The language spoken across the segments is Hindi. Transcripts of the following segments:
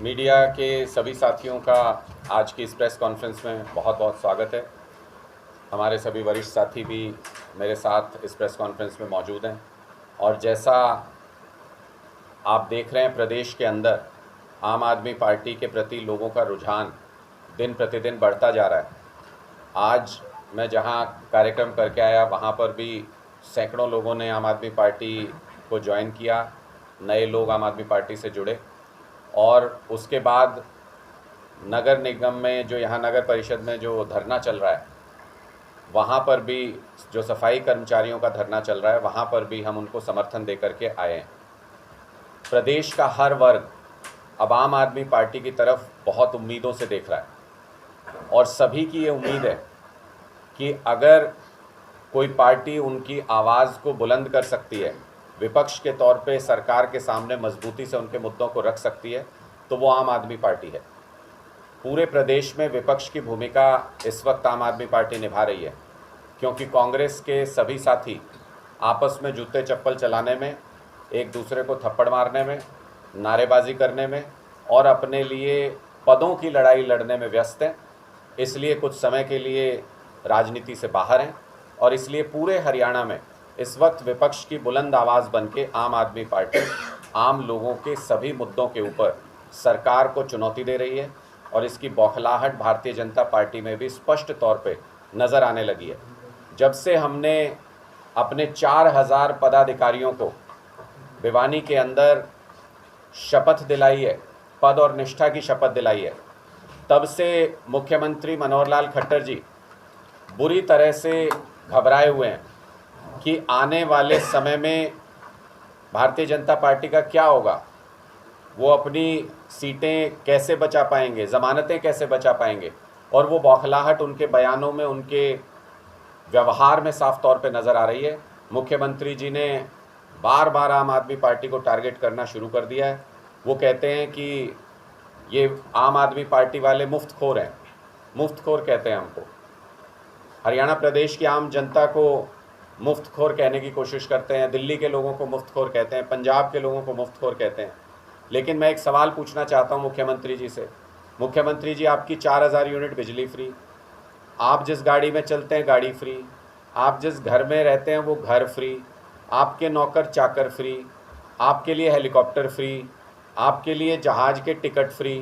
मीडिया के सभी साथियों का आज की इस प्रेस कॉन्फ्रेंस में बहुत बहुत स्वागत है। हमारे सभी वरिष्ठ साथी भी मेरे साथ इस प्रेस कॉन्फ्रेंस में मौजूद हैं और जैसा आप देख रहे हैं प्रदेश के अंदर आम आदमी पार्टी के प्रति लोगों का रुझान दिन प्रतिदिन बढ़ता जा रहा है। आज मैं जहां कार्यक्रम करके आया वहां पर भी सैकड़ों लोगों ने आम आदमी पार्टी को ज्वाइन किया, नए लोग आम आदमी पार्टी से जुड़े और उसके बाद नगर निगम में जो यहाँ नगर परिषद में जो धरना चल रहा है वहाँ पर भी जो सफाई कर्मचारियों का धरना चल रहा है वहाँ पर भी हम उनको समर्थन दे करके आए हैं। प्रदेश का हर वर्ग अब आम आदमी पार्टी की तरफ बहुत उम्मीदों से देख रहा है और सभी की ये उम्मीद है कि अगर कोई पार्टी उनकी आवाज़ को बुलंद कर सकती है, विपक्ष के तौर पे सरकार के सामने मजबूती से उनके मुद्दों को रख सकती है, तो वो आम आदमी पार्टी है। पूरे प्रदेश में विपक्ष की भूमिका इस वक्त आम आदमी पार्टी निभा रही है, क्योंकि कांग्रेस के सभी साथी आपस में जूते चप्पल चलाने में, एक दूसरे को थप्पड़ मारने में, नारेबाजी करने में और अपने लिए पदों की लड़ाई लड़ने में व्यस्त हैं। इसलिए कुछ समय के लिए राजनीति से बाहर हैं और इसलिए पूरे हरियाणा में इस वक्त विपक्ष की बुलंद आवाज़ बन के आम आदमी पार्टी आम लोगों के सभी मुद्दों के ऊपर सरकार को चुनौती दे रही है और इसकी बौखलाहट भारतीय जनता पार्टी में भी स्पष्ट तौर पे नज़र आने लगी है। जब से हमने अपने 4000 पदाधिकारियों को भिवानी के अंदर शपथ दिलाई है, पद और निष्ठा की शपथ दिलाई है, तब से मुख्यमंत्री मनोहर लाल खट्टर जी बुरी तरह से घबराए हुए हैं कि आने वाले समय में भारतीय जनता पार्टी का क्या होगा, वो अपनी सीटें कैसे बचा पाएंगे, ज़मानतें कैसे बचा पाएंगे। और वो बौखलाहट उनके बयानों में, उनके व्यवहार में साफ तौर पे नज़र आ रही है। मुख्यमंत्री जी ने बार बार आम आदमी पार्टी को टारगेट करना शुरू कर दिया है। वो कहते हैं कि ये आम आदमी पार्टी वाले मुफ्तखोर हैं, मुफ्तखोर कहते हैं हमको। हरियाणा प्रदेश की आम जनता को मुफ्तखोर कहने की कोशिश करते हैं, दिल्ली के लोगों को मुफ्तखोर कहते हैं, पंजाब के लोगों को मुफ्तखोर कहते हैं। लेकिन मैं एक सवाल पूछना चाहता हूं मुख्यमंत्री जी से। मुख्यमंत्री जी, आपकी 4000 यूनिट बिजली फ्री, आप जिस गाड़ी में चलते हैं गाड़ी फ्री, आप जिस घर में रहते हैं वो घर फ्री, आपके नौकर चाकर फ्री, आपके लिए हेलीकॉप्टर फ्री, आपके लिए जहाज़ के टिकट फ्री।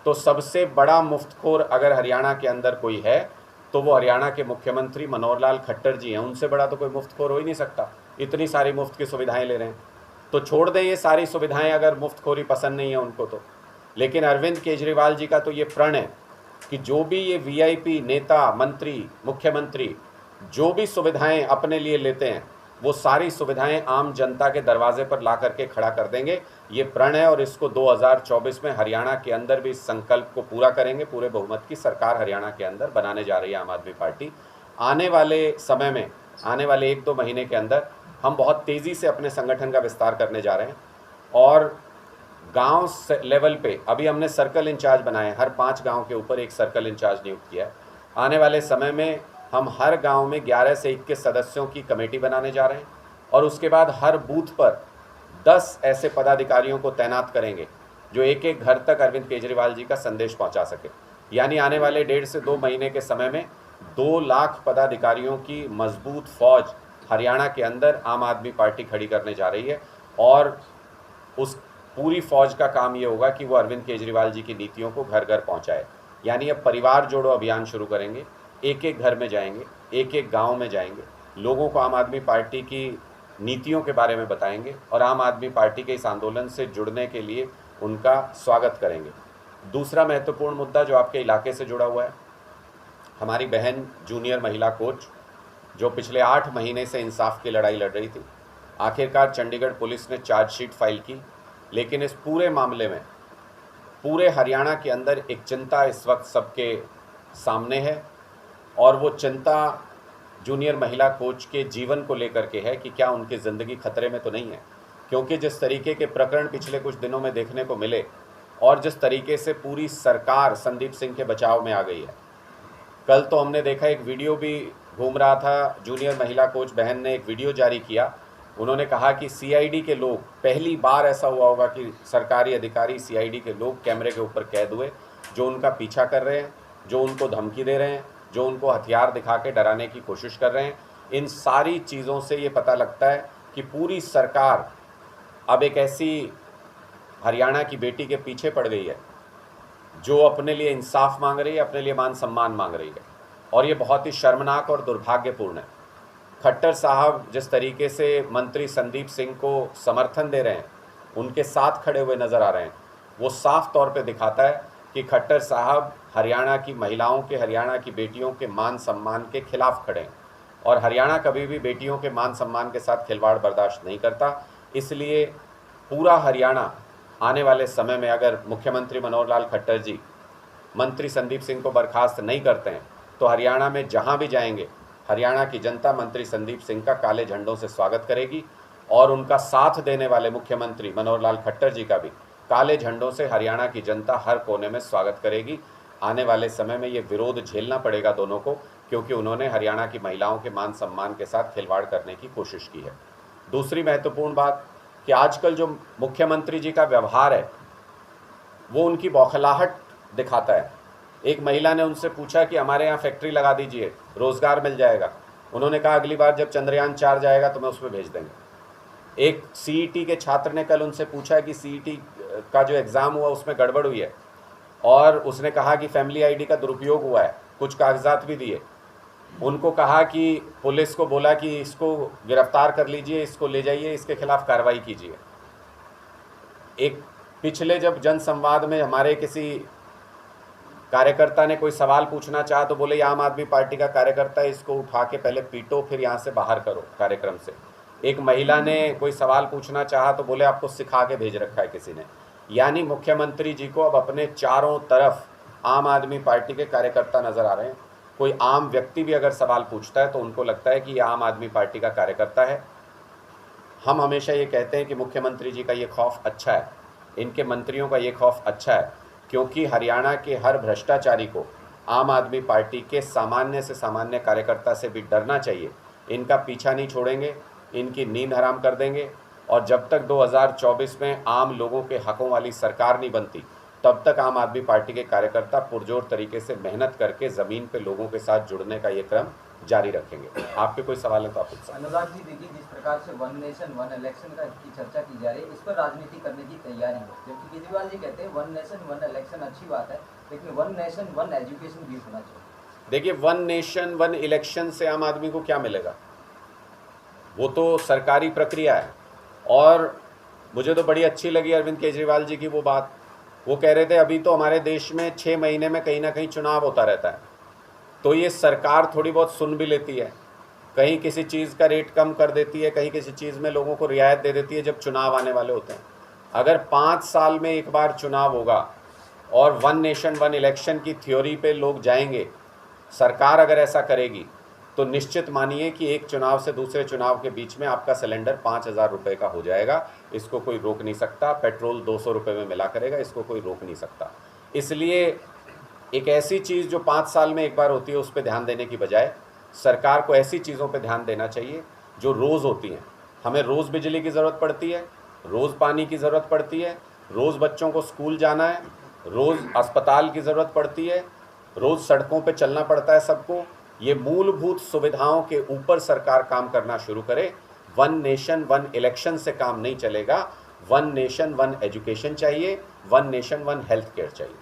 तो सबसे बड़ा मुफ्तखोर अगर हरियाणा के अंदर कोई है तो वो हरियाणा के मुख्यमंत्री मनोहर लाल खट्टर जी हैं। उनसे बड़ा तो कोई मुफ्तखोर हो ही नहीं सकता, इतनी सारी मुफ्त की सुविधाएं ले रहे हैं। तो छोड़ दें ये सारी सुविधाएं अगर मुफ्तखोरी पसंद नहीं है उनको तो। लेकिन अरविंद केजरीवाल जी का तो ये प्रण है कि जो भी ये वीआईपी नेता, मंत्री, मुख्यमंत्री जो भी सुविधाएं अपने लिए लेते हैं वो सारी सुविधाएं आम जनता के दरवाजे पर ला करके खड़ा कर देंगे। ये प्रण है और इसको 2024 में हरियाणा के अंदर भी इस संकल्प को पूरा करेंगे। पूरे बहुमत की सरकार हरियाणा के अंदर बनाने जा रही है आम आदमी पार्टी। आने वाले समय में, आने वाले 1-2 महीने के अंदर हम बहुत तेज़ी से अपने संगठन का विस्तार करने जा रहे हैं और गांव लेवल पे अभी हमने सर्कल इंचार्ज बनाए, हर 5 गांव के ऊपर एक सर्कल इंचार्ज नियुक्त किया है। आने वाले समय में हम हर गांव में 11 से 21 सदस्यों की कमेटी बनाने जा रहे हैं और उसके बाद हर बूथ पर 10 ऐसे पदाधिकारियों को तैनात करेंगे जो एक एक घर तक अरविंद केजरीवाल जी का संदेश पहुंचा सके। यानी आने वाले 1.5 से 2 महीने के समय में 2 लाख पदाधिकारियों की मजबूत फौज हरियाणा के अंदर आम आदमी पार्टी खड़ी करने जा रही है और उस पूरी फौज का काम ये होगा कि वो अरविंद केजरीवाल जी की नीतियों को घर घर पहुंचाए। यानी अब परिवार जोड़ो अभियान शुरू करेंगे, एक एक घर में जाएंगे, एक एक गांव में जाएंगे, लोगों को आम आदमी पार्टी की नीतियों के बारे में बताएंगे और आम आदमी पार्टी के इस आंदोलन से जुड़ने के लिए उनका स्वागत करेंगे। दूसरा महत्वपूर्ण मुद्दा जो आपके इलाके से जुड़ा हुआ है, हमारी बहन जूनियर महिला कोच जो पिछले 8 महीने से इंसाफ की लड़ाई लड़ रही थी, आखिरकार चंडीगढ़ पुलिस ने चार्जशीट फाइल की। लेकिन इस पूरे मामले में पूरे हरियाणा के अंदर एक चिंता इस वक्त सबके सामने है और वो चिंता जूनियर महिला कोच के जीवन को लेकर के है कि क्या उनकी ज़िंदगी खतरे में तो नहीं है। क्योंकि जिस तरीके के प्रकरण पिछले कुछ दिनों में देखने को मिले और जिस तरीके से पूरी सरकार संदीप सिंह के बचाव में आ गई है। कल तो हमने देखा एक वीडियो भी घूम रहा था, जूनियर महिला कोच बहन ने एक वीडियो जारी किया उन्होंने कहा कि सीआईडी के लोग, पहली बार ऐसा हुआ होगा कि सरकारी अधिकारी सीआईडी के लोग कैमरे के ऊपर कैद हुए, जो उनका पीछा कर रहे हैं, जो उनको धमकी दे रहे हैं, जो उनको हथियार दिखा के डराने की कोशिश कर रहे हैं। इन सारी चीज़ों से ये पता लगता है कि पूरी सरकार अब एक ऐसी हरियाणा की बेटी के पीछे पड़ गई है जो अपने लिए इंसाफ मांग रही है, अपने लिए मान सम्मान मांग रही है, और ये बहुत ही शर्मनाक और दुर्भाग्यपूर्ण है। खट्टर साहब जिस तरीके से मंत्री संदीप सिंह को समर्थन दे रहे हैं, उनके साथ खड़े हुए नज़र आ रहे हैं, वो साफ तौर पे दिखाता है कि खट्टर साहब हरियाणा की महिलाओं के, हरियाणा की बेटियों के मान सम्मान के खिलाफ खड़े हैं, और हरियाणा कभी भी बेटियों के मान सम्मान के साथ खिलवाड़ बर्दाश्त नहीं करता। इसलिए पूरा हरियाणा आने वाले समय में, अगर मुख्यमंत्री मनोहर लाल खट्टर जी मंत्री संदीप सिंह को बर्खास्त नहीं करते हैं, तो हरियाणा में जहां भी जाएंगे हरियाणा की जनता मंत्री संदीप सिंह का काले झंडों से स्वागत करेगी, और उनका साथ देने वाले मुख्यमंत्री मनोहर लाल खट्टर जी का भी काले झंडों से हरियाणा की जनता हर कोने में स्वागत करेगी। आने वाले समय में ये विरोध झेलना पड़ेगा दोनों को, क्योंकि उन्होंने हरियाणा की महिलाओं के मान सम्मान के साथ खिलवाड़ करने की कोशिश की है। दूसरी महत्वपूर्ण बात कि आजकल जो मुख्यमंत्री जी का व्यवहार है वो उनकी बौखलाहट दिखाता है। एक महिला ने उनसे पूछा कि हमारे यहाँ फैक्ट्री लगा दीजिए, रोज़गार मिल जाएगा। उन्होंने कहा अगली बार जब चंद्रयान 4 जाएगा तो मैं उसमें भेज देंगे। एक सीईटी के छात्र ने कल उनसे पूछा कि सीईटी का जो एग्ज़ाम हुआ उसमें गड़बड़ हुई है, और उसने कहा कि फैमिली आईडी का दुरुपयोग हुआ है, कुछ कागजात भी दिए। उनको कहा कि पुलिस को बोला कि इसको गिरफ्तार कर लीजिए, इसको ले जाइए, इसके खिलाफ कार्रवाई कीजिए। एक पिछले जब जनसंवाद में हमारे किसी कार्यकर्ता ने कोई सवाल पूछना चाहा तो बोले ये आम आदमी पार्टी का कार्यकर्ता है, इसको उठा के पहले पीटो फिर यहाँ से बाहर करो कार्यक्रम से। एक महिला ने कोई सवाल पूछना चाहा तो बोले आपको सिखा के भेज रखा है किसी ने। यानी मुख्यमंत्री जी को अब अपने चारों तरफ आम आदमी पार्टी के कार्यकर्ता नज़र आ रहे हैं। कोई आम व्यक्ति भी अगर सवाल पूछता है तो उनको लगता है कि ये आम आदमी पार्टी का कार्यकर्ता है। हम हमेशा ये कहते हैं कि मुख्यमंत्री जी का ये खौफ अच्छा है, इनके मंत्रियों का ये खौफ अच्छा है, क्योंकि हरियाणा के हर भ्रष्टाचारी को आम आदमी पार्टी के सामान्य से सामान्य कार्यकर्ता से भी डरना चाहिए। इनका पीछा नहीं छोड़ेंगे, इनकी नींद हराम कर देंगे, और जब तक 2024 में आम लोगों के हकों वाली सरकार नहीं बनती तब तक आम आदमी पार्टी के कार्यकर्ता पुरजोर तरीके से मेहनत करके ज़मीन पे लोगों के साथ जुड़ने का ये क्रम जारी रखेंगे। आपके कोई सवाल है तो आप पूछ सकते हैं। अनुराग जी, देखिए जिस प्रकार से वन नेशन वन इलेक्शन की चर्चा की जा रही है, इस पर राजनीति करने की तैयारी है, जबकि केजरीवाल जी कहते हैं वन नेशन वन इलेक्शन अच्छी बात है, लेकिन वन नेशन वन एजुकेशन भी होना चाहिए। देखिए, वन नेशन वन इलेक्शन से आम आदमी को क्या मिलेगा? वो तो सरकारी प्रक्रिया है। और मुझे तो बड़ी अच्छी लगी अरविंद केजरीवाल जी की वो बात। वो कह रहे थे अभी तो हमारे देश में 6 महीने में कहीं ना कहीं चुनाव होता रहता है, तो ये सरकार थोड़ी बहुत सुन भी लेती है, कहीं किसी चीज़ का रेट कम कर देती है, कहीं किसी चीज़ में लोगों को रियायत दे देती है जब चुनाव आने वाले होते हैं। अगर 5 साल में एक बार चुनाव होगा और वन नेशन वन इलेक्शन की थ्योरी पे लोग जाएंगे, सरकार अगर ऐसा करेगी तो निश्चित मानिए कि एक चुनाव से दूसरे चुनाव के बीच में आपका सिलेंडर 5,000 रुपये का हो जाएगा। इसको कोई रोक नहीं सकता। पेट्रोल 200 रुपये में मिला करेगा, इसको कोई रोक नहीं सकता। इसलिए एक ऐसी चीज़ जो 5 साल में एक बार होती है उस पर ध्यान देने की बजाय सरकार को ऐसी चीज़ों पर ध्यान देना चाहिए जो रोज़ होती हैं। हमें रोज़ बिजली की ज़रूरत पड़ती है, रोज़ पानी की ज़रूरत पड़ती है, रोज़ बच्चों को स्कूल जाना है, रोज़ अस्पताल की ज़रूरत पड़ती है, रोज़ सड़कों पे चलना पड़ता है सबको। ये मूलभूत सुविधाओं के ऊपर सरकार काम करना शुरू करे। वन नेशन वन इलेक्शन से काम नहीं चलेगा। वन नेशन वन एजुकेशन चाहिए, one nation one health care चाहिए।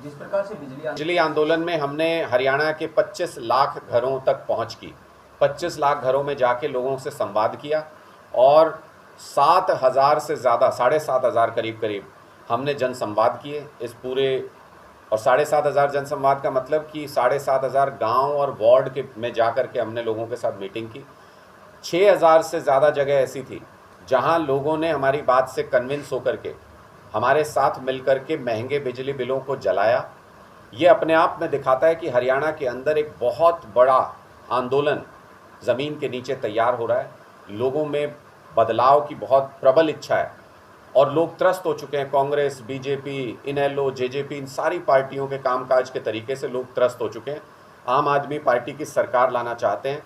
जिस प्रकार से बिजली आंदोलन में हमने हरियाणा के 25 लाख घरों तक पहुंच की, 25 लाख घरों में जाके लोगों से संवाद किया, और 7,000 से ज़्यादा, 7,500 करीब हमने जनसंवाद किए इस पूरे। और 7,500 जनसंवाद का मतलब कि 7,500 गांव और वार्ड के में जा कर के हमने लोगों के साथ मीटिंग की। 6,000 से ज़्यादा जगह ऐसी थी जहां लोगों ने हमारी बात से कन्विंस होकर के हमारे साथ मिलकर के महंगे बिजली बिलों को जलाया। ये अपने आप में दिखाता है कि हरियाणा के अंदर एक बहुत बड़ा आंदोलन ज़मीन के नीचे तैयार हो रहा है। लोगों में बदलाव की बहुत प्रबल इच्छा है, और लोग त्रस्त हो चुके हैं। कांग्रेस, बीजेपी, इनेलो, जेजेपी, इन सारी पार्टियों के कामकाज के तरीके से लोग त्रस्त हो चुके हैं। आम आदमी पार्टी की सरकार लाना चाहते हैं।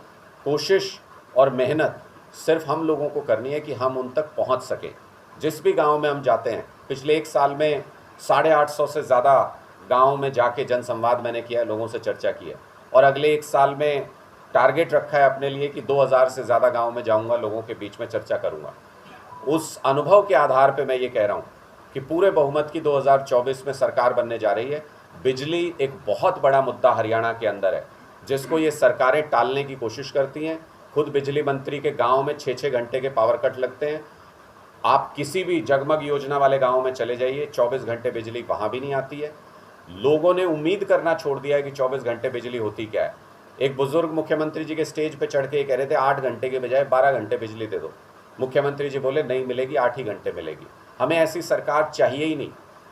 कोशिश और मेहनत सिर्फ हम लोगों को करनी है कि हम उन तक पहुंच सकें। जिस भी गांव में हम जाते हैं, पिछले 1 साल में 850 से ज़्यादा गांव में जाके जनसंवाद मैंने किया है, लोगों से चर्चा की है, और अगले 1 साल में टारगेट रखा है अपने लिए कि 2000 से ज़्यादा गांव में जाऊंगा, लोगों के बीच में चर्चा करूंगा। उस अनुभव के आधार पे मैं ये कह रहा हूँ कि पूरे बहुमत की 2024 में सरकार बनने जा रही है। बिजली एक बहुत बड़ा मुद्दा हरियाणा के अंदर है, जिसको ये सरकारें टालने की कोशिश करती हैं। खुद बिजली मंत्री के गांव में 6-6 घंटे के पावर कट लगते हैं। आप किसी भी जगमग योजना वाले गांव में चले जाइए, 24 घंटे बिजली वहाँ भी नहीं आती है। लोगों ने उम्मीद करना छोड़ दिया है कि 24 घंटे बिजली होती क्या है। एक बुजुर्ग मुख्यमंत्री जी के स्टेज पे चढ़ के ये कह रहे थे 8 घंटे के बजाय 12 घंटे बिजली दे दो। मुख्यमंत्री जी बोले नहीं मिलेगी, 8 ही घंटे मिलेगी। हमें ऐसी सरकार चाहिए ही नहीं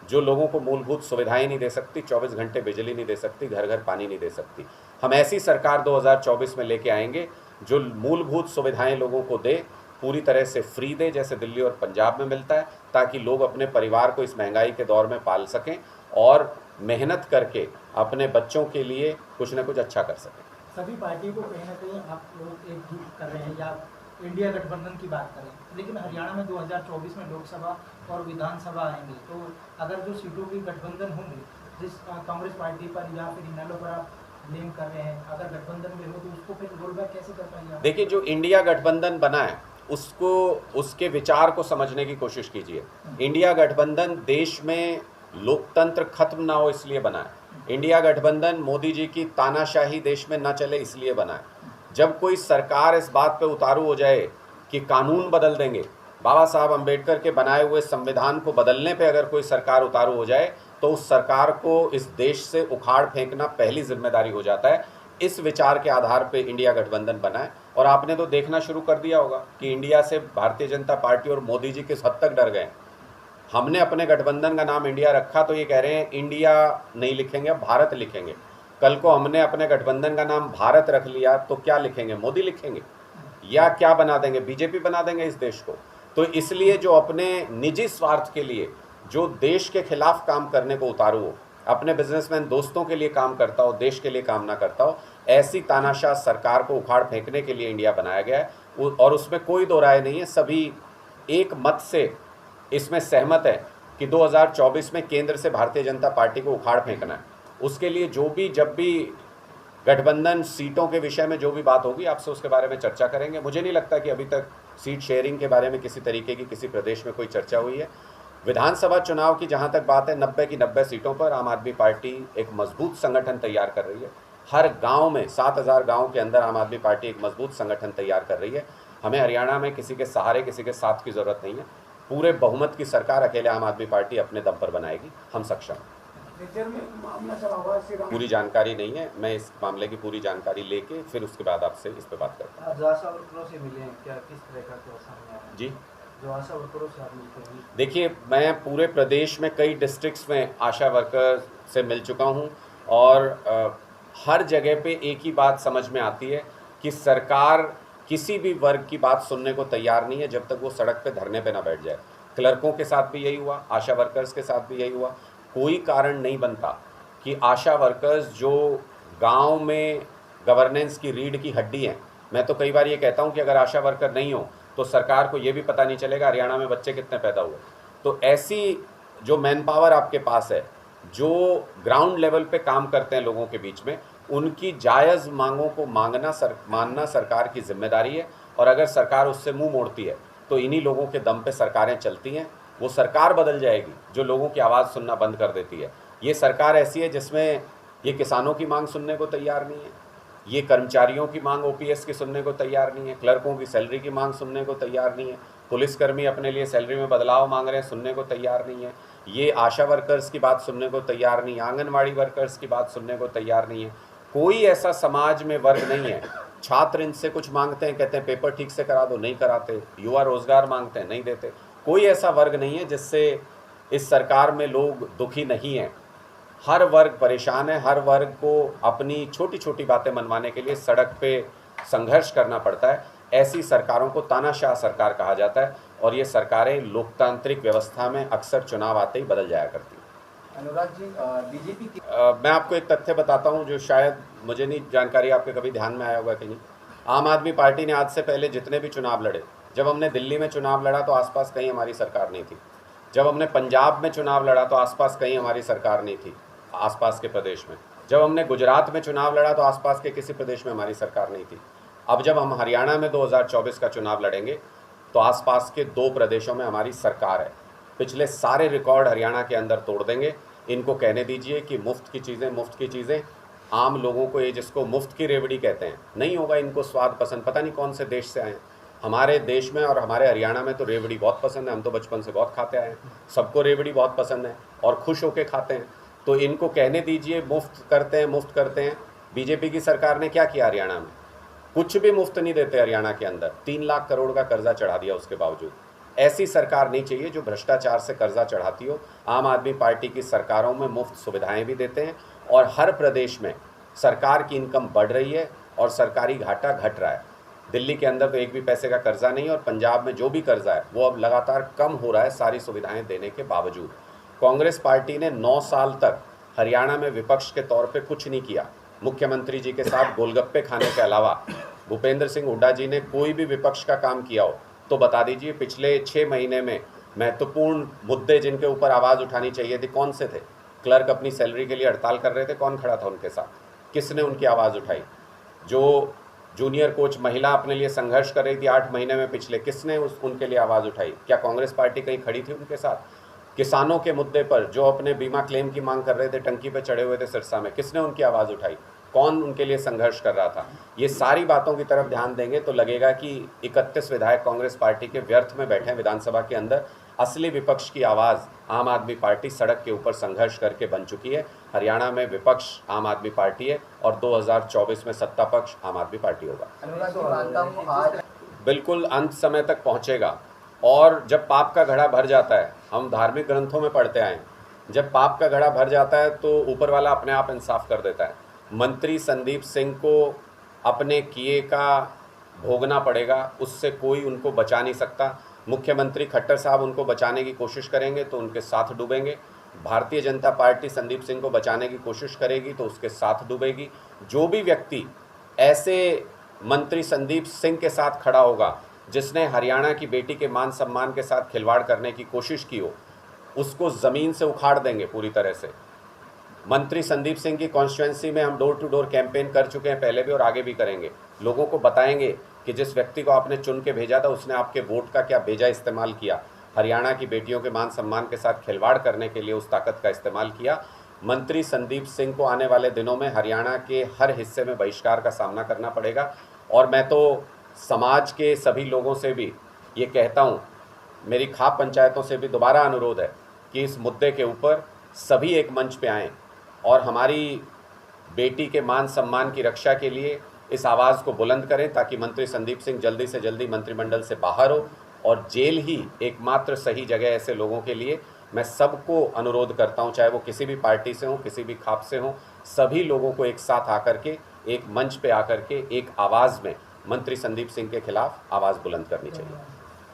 जो लोगों को मूलभूत सुविधाएं नहीं दे सकती, 24 घंटे बिजली नहीं दे सकती, घर घर पानी नहीं दे सकती। हम ऐसी सरकार 2024 में लेके आएंगे जो मूलभूत सुविधाएं लोगों को दे, पूरी तरह से फ्री दे, जैसे दिल्ली और पंजाब में मिलता है, ताकि लोग अपने परिवार को इस महंगाई के दौर में पाल सकें और मेहनत करके अपने बच्चों के लिए कुछ न कुछ अच्छा कर सकें। सभी पार्टियों को कहीं ना कहीं आप लोग एकजुट कर रहे हैं या इंडिया गठबंधन की बात करें, लेकिन हरियाणा में 2024 में लोकसभा और विधानसभा आएंगे, तो अगर जो सीटों की गठबंधन होंगे, जिस कांग्रेस पार्टी पर या फिर इनेलो पर आप ब्लेम कर रहे हैं, अगर गठबंधन में हो तो उसको फिर रोल बैक कैसे कर पाएंगे आप? देखिए, जो इंडिया गठबंधन बना है उसको, उसके विचार को समझने की कोशिश कीजिए। इंडिया गठबंधन देश में लोकतंत्र खत्म ना हो इसलिए बना है। इंडिया गठबंधन मोदी जी की तानाशाही देश में ना चले इसलिए बना है। जब कोई सरकार इस बात पे उतारू हो जाए कि कानून बदल देंगे, बाबा साहब अंबेडकर के बनाए हुए संविधान को बदलने पे अगर कोई सरकार उतारू हो जाए, तो उस सरकार को इस देश से उखाड़ फेंकना पहली जिम्मेदारी हो जाता है। इस विचार के आधार पे इंडिया गठबंधन बना है। और आपने तो देखना शुरू कर दिया होगा कि इंडिया से भारतीय जनता पार्टी और मोदी जी किस हद तक डर गए। हमने अपने गठबंधन का नाम इंडिया रखा तो ये कह रहे हैं इंडिया नहीं लिखेंगे, भारत लिखेंगे। कल को हमने अपने गठबंधन का नाम भारत रख लिया तो क्या लिखेंगे, मोदी लिखेंगे या क्या बना देंगे, बीजेपी बना देंगे इस देश को। तो इसलिए जो अपने निजी स्वार्थ के लिए जो देश के खिलाफ काम करने को उतारू हो, अपने बिजनेसमैन दोस्तों के लिए काम करता हो, देश के लिए काम ना करता हो, ऐसी तानाशाह सरकार को उखाड़ फेंकने के लिए इंडिया बनाया गया है। और उसमें कोई दो राय नहीं है, सभी एक मत से इसमें सहमत है कि 2024 में केंद्र से भारतीय जनता पार्टी को उखाड़ फेंकना है। उसके लिए जो भी, जब भी गठबंधन सीटों के विषय में जो भी बात होगी, आपसे उसके बारे में चर्चा करेंगे। मुझे नहीं लगता कि अभी तक सीट शेयरिंग के बारे में किसी तरीके की किसी प्रदेश में कोई चर्चा हुई है। विधानसभा चुनाव की जहाँ तक बात है, 90 की 90 सीटों पर आम आदमी पार्टी एक मजबूत संगठन तैयार कर रही है। हर गांव में 7000 गांव के अंदर आम आदमी पार्टी एक मजबूत संगठन तैयार कर रही है। हमें हरियाणा में किसी के सहारे, किसी के साथ की ज़रूरत नहीं है। पूरे बहुमत की सरकार अकेले आम आदमी पार्टी अपने दम पर बनाएगी। हम सक्षम हैं। पूरी जानकारी नहीं है, मैं इस मामले की पूरी जानकारी लेके फिर उसके बाद आपसे इस पे बात करता हूँ। जो आशा वर्करों से मिले हैं, क्या किस तरह का क्या सामने आया है? जी, जो आशा वर्करों से आप मिलते हैं? देखिए, मैं पूरे प्रदेश में कई डिस्ट्रिक्ट्स में आशा वर्कर से मिल चुका हूं और हर जगह पे एक ही बात समझ में आती है कि सरकार किसी भी वर्ग की बात सुनने को तैयार नहीं है जब तक वो सड़क पे धरने पे ना बैठ जाए। क्लर्कों के साथ भी यही हुआ, आशा वर्कर्स के साथ भी यही हुआ। कोई कारण नहीं बनता कि आशा वर्कर्स जो गांव में गवर्नेंस की रीढ़ की हड्डी हैं, मैं तो कई बार ये कहता हूं कि अगर आशा वर्कर नहीं हो तो सरकार को ये भी पता नहीं चलेगा हरियाणा में बच्चे कितने पैदा हुए। तो ऐसी जो मैन पावर आपके पास है, जो ग्राउंड लेवल पे काम करते हैं लोगों के बीच में, उनकी जायज़ मांगों को मानना सरकार की जिम्मेदारी है। और अगर सरकार उससे मुंह मोड़ती है तो इन्हीं लोगों के दम पे सरकारें चलती हैं। वो सरकार बदल जाएगी जो लोगों की आवाज़ सुनना बंद कर देती है। ये सरकार ऐसी है जिसमें ये किसानों की मांग सुनने को तैयार नहीं है, ये कर्मचारियों की मांग ओपीएस की सुनने को तैयार नहीं है, क्लर्कों की सैलरी की मांग सुनने को तैयार नहीं है, पुलिसकर्मी अपने लिए सैलरी में बदलाव मांग रहे हैं, सुनने को तैयार नहीं है, ये आशा वर्कर्स की बात सुनने को तैयार नहीं है, आंगनवाड़ी वर्कर्स की बात सुनने को तैयार नहीं है। कोई ऐसा समाज में वर्ग नहीं है। छात्र इनसे कुछ मांगते हैं, कहते हैं पेपर ठीक से करा दो, नहीं कराते। युवा रोजगार मांगते हैं, नहीं देते। कोई ऐसा वर्ग नहीं है जिससे इस सरकार में लोग दुखी नहीं हैं। हर वर्ग परेशान है। हर वर्ग को अपनी छोटी छोटी बातें मनवाने के लिए सड़क पे संघर्ष करना पड़ता है। ऐसी सरकारों को तानाशाह सरकार कहा जाता है और ये सरकारें लोकतांत्रिक व्यवस्था में अक्सर चुनाव आते ही बदल जाया करती हैं। अनुराग जी, बीजेपी मैं आपको एक तथ्य बताता हूं जो शायद, मुझे नहीं जानकारी, आपके कभी ध्यान में आया होगा कि नहीं। आम आदमी पार्टी ने आज से पहले जितने भी चुनाव लड़े, जब हमने दिल्ली में चुनाव लड़ा तो आसपास कहीं हमारी सरकार नहीं थी, जब हमने पंजाब में चुनाव लड़ा तो आसपास कहीं हमारी सरकार नहीं थी आसपास के प्रदेश में, जब हमने गुजरात में चुनाव लड़ा तो आसपास के किसी प्रदेश में हमारी सरकार नहीं थी। अब जब हम हरियाणा में 2024 का चुनाव लड़ेंगे तो आसपास के 2 प्रदेशों में हमारी सरकार है। पिछले सारे रिकॉर्ड हरियाणा के अंदर तोड़ देंगे। इनको कहने दीजिए कि मुफ्त की चीज़ें आम लोगों को, ये जिसको मुफ्त की रेवड़ी कहते हैं, नहीं होगा इनको स्वाद पसंद। पता नहीं कौन से देश से आए हैं। हमारे देश में और हमारे हरियाणा में तो रेवड़ी बहुत पसंद है, हम तो बचपन से बहुत खाते आए हैं, सबको रेवड़ी बहुत पसंद है और खुश होकर खाते हैं। तो इनको कहने दीजिए मुफ्त करते हैं। बीजेपी की सरकार ने क्या किया हरियाणा में? कुछ भी मुफ्त नहीं देते हरियाणा के अंदर। 3 लाख करोड़ का कर्जा चढ़ा दिया उसके बावजूद। ऐसी सरकार नहीं चाहिए जो भ्रष्टाचार से कर्जा चढ़ाती हो। आम आदमी पार्टी की सरकारों में मुफ्त सुविधाएं भी देते हैं और हर प्रदेश में सरकार की इनकम बढ़ रही है और सरकारी घाटा घट रहा है। दिल्ली के अंदर तो एक भी पैसे का कर्जा नहीं है और पंजाब में जो भी कर्जा है वो अब लगातार कम हो रहा है सारी सुविधाएं देने के बावजूद। कांग्रेस पार्टी ने 9 साल तक हरियाणा में विपक्ष के तौर पे कुछ नहीं किया। मुख्यमंत्री जी के साथ गोलगप्पे खाने के अलावा भूपेंद्र सिंह हुड्डा जी ने कोई भी विपक्ष का काम किया हो तो बता दीजिए। पिछले 6 महीने में महत्वपूर्ण मुद्दे जिनके ऊपर आवाज़ उठानी चाहिए थी कौन से थे? क्लर्क अपनी सैलरी के लिए हड़ताल कर रहे थे, कौन खड़ा था उनके साथ? किसने उनकी आवाज़ उठाई? जो जूनियर कोच महिला अपने लिए संघर्ष कर रही थी 8 महीने में पिछले, किसने उनके लिए आवाज़ उठाई? क्या कांग्रेस पार्टी कहीं खड़ी थी उनके साथ? किसानों के मुद्दे पर जो अपने बीमा क्लेम की मांग कर रहे थे, टंकी पे चढ़े हुए थे सिरसा में, किसने उनकी आवाज़ उठाई? कौन उनके लिए संघर्ष कर रहा था? ये सारी बातों की तरफ ध्यान देंगे तो लगेगा कि 31 विधायक कांग्रेस पार्टी के व्यर्थ में बैठे हैं विधानसभा के अंदर। असली विपक्ष की आवाज़ आम आदमी पार्टी सड़क के ऊपर संघर्ष करके बन चुकी है। हरियाणा में विपक्ष आम आदमी पार्टी है और 2024 में सत्ता पक्ष आम आदमी पार्टी होगा। अनुराग जी, मानता हूं आज बिल्कुल अंत समय तक पहुंचेगा। और जब पाप का घड़ा भर जाता है, हम धार्मिक ग्रंथों में पढ़ते आए हैं, जब पाप का घड़ा भर जाता है तो ऊपर वाला अपने आप इंसाफ कर देता है। मंत्री संदीप सिंह को अपने किए का भोगना पड़ेगा, उससे कोई उनको बचा नहीं सकता। मुख्यमंत्री खट्टर साहब उनको बचाने की कोशिश करेंगे तो उनके साथ डूबेंगे। भारतीय जनता पार्टी संदीप सिंह को बचाने की कोशिश करेगी तो उसके साथ डूबेगी। जो भी व्यक्ति ऐसे मंत्री संदीप सिंह के साथ खड़ा होगा जिसने हरियाणा की बेटी के मान सम्मान के साथ खिलवाड़ करने की कोशिश की हो, उसको ज़मीन से उखाड़ देंगे पूरी तरह से। मंत्री संदीप सिंह की कॉन्स्टिट्यूंसी में हम डोर टू डोर कैंपेन कर चुके हैं पहले भी और आगे भी करेंगे। लोगों को बताएंगे कि जिस व्यक्ति को आपने चुन के भेजा था उसने आपके वोट का क्या बेजा इस्तेमाल किया, हरियाणा की बेटियों के मान सम्मान के साथ खिलवाड़ करने के लिए उस ताकत का इस्तेमाल किया। मंत्री संदीप सिंह को आने वाले दिनों में हरियाणा के हर हिस्से में बहिष्कार का सामना करना पड़ेगा। और मैं तो समाज के सभी लोगों से भी ये कहता हूँ, मेरी खाप पंचायतों से भी दोबारा अनुरोध है कि इस मुद्दे के ऊपर सभी एक मंच पे आएँ और हमारी बेटी के मान सम्मान की रक्षा के लिए इस आवाज़ को बुलंद करें ताकि मंत्री संदीप सिंह जल्दी से जल्दी मंत्रिमंडल से बाहर हो और जेल ही एकमात्र सही जगह ऐसे लोगों के लिए। मैं सबको अनुरोध करता हूं, चाहे वो किसी भी पार्टी से हों, किसी भी खाप से हों, सभी लोगों को एक साथ आकर के एक मंच पे आकर के एक आवाज़ में मंत्री संदीप सिंह के खिलाफ आवाज़ बुलंद करनी चाहिए।